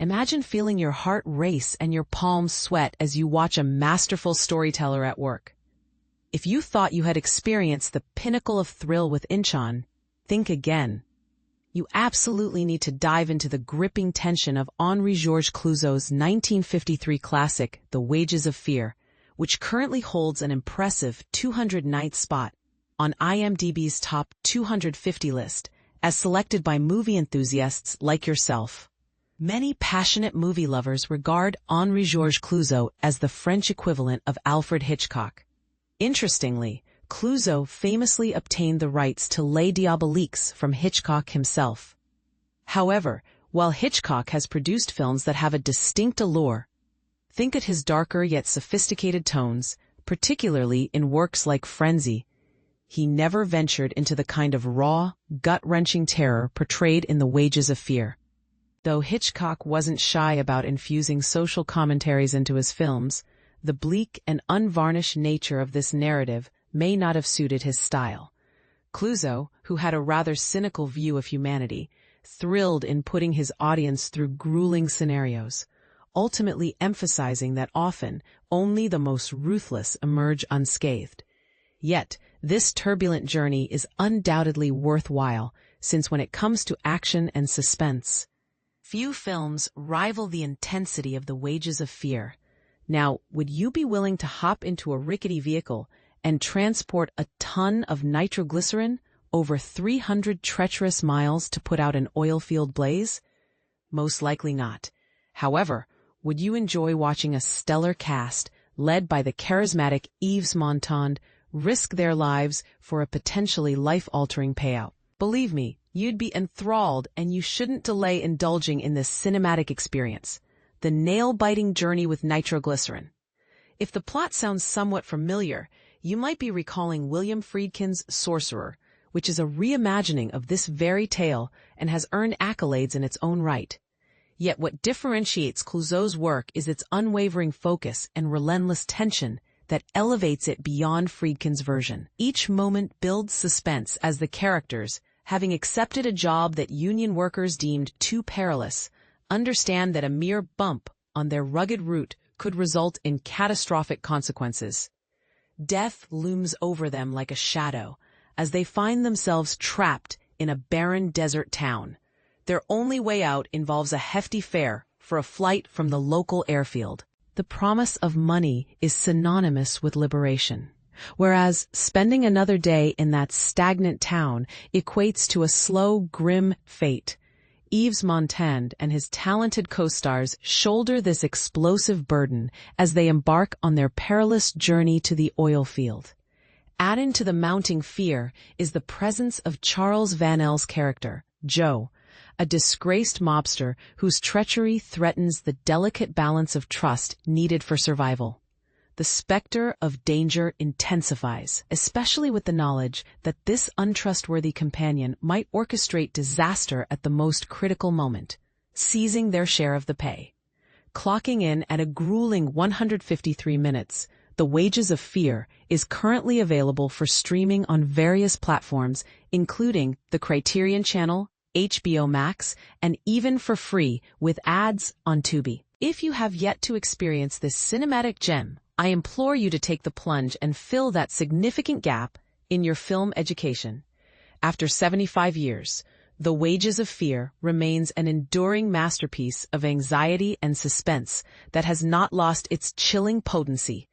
Imagine feeling your heart race and your palms sweat as you watch a masterful storyteller at work. If you thought you had experienced the pinnacle of thrill with Inchon, think again. You absolutely need to dive into the gripping tension of Henri-Georges Clouzot's 1953 classic, The Wages of Fear, which currently holds an impressive 209th spot on IMDb's top 250 list, as selected by movie enthusiasts like yourself. Many passionate movie lovers regard Henri-Georges Clouzot as the French equivalent of Alfred Hitchcock. Interestingly, Clouzot famously obtained the rights to Les Diaboliques from Hitchcock himself. However, while Hitchcock has produced films that have a distinct allure, think of his darker yet sophisticated tones, particularly in works like Frenzy, he never ventured into the kind of raw, gut-wrenching terror portrayed in The Wages of Fear. Though Hitchcock wasn't shy about infusing social commentaries into his films, the bleak and unvarnished nature of this narrative may not have suited his style. Clouzot, who had a rather cynical view of humanity, thrilled in putting his audience through grueling scenarios, ultimately emphasizing that often only the most ruthless emerge unscathed. Yet, this turbulent journey is undoubtedly worthwhile, since when it comes to action and suspense, few films rival the intensity of The Wages of Fear. Now, would you be willing to hop into a rickety vehicle and transport a ton of nitroglycerin over 300 treacherous miles to put out an oil field blaze? Most likely not. However, would you enjoy watching a stellar cast, led by the charismatic Yves Montand, risk their lives for a potentially life-altering payout? Believe me, you'd be enthralled, and you shouldn't delay indulging in this cinematic experience, the nail-biting journey with nitroglycerin. If the plot sounds somewhat familiar, you might be recalling William Friedkin's Sorcerer, which is a reimagining of this very tale and has earned accolades in its own right. Yet what differentiates Clouzot's work is its unwavering focus and relentless tension that elevates it beyond Friedkin's version. Each moment builds suspense as the characters, having accepted a job that union workers deemed too perilous, understand that a mere bump on their rugged route could result in catastrophic consequences. Death looms over them like a shadow as they find themselves trapped in a barren desert town. Their only way out involves a hefty fare for a flight from the local airfield. The promise of money is synonymous with liberation, whereas spending another day in that stagnant town equates to a slow, grim fate. Yves Montand and his talented co-stars shoulder this explosive burden as they embark on their perilous journey to the oil field. Added to the mounting fear is the presence of Charles Vanel's character, Joe, a disgraced mobster whose treachery threatens the delicate balance of trust needed for survival. The specter of danger intensifies, especially with the knowledge that this untrustworthy companion might orchestrate disaster at the most critical moment, seizing their share of the pay. Clocking in at a grueling 153 minutes, The Wages of Fear is currently available for streaming on various platforms, including the Criterion Channel, HBO Max, and even for free with ads on Tubi. If you have yet to experience this cinematic gem, I implore you to take the plunge and fill that significant gap in your film education. After 75 years, The Wages of Fear remains an enduring masterpiece of anxiety and suspense that has not lost its chilling potency.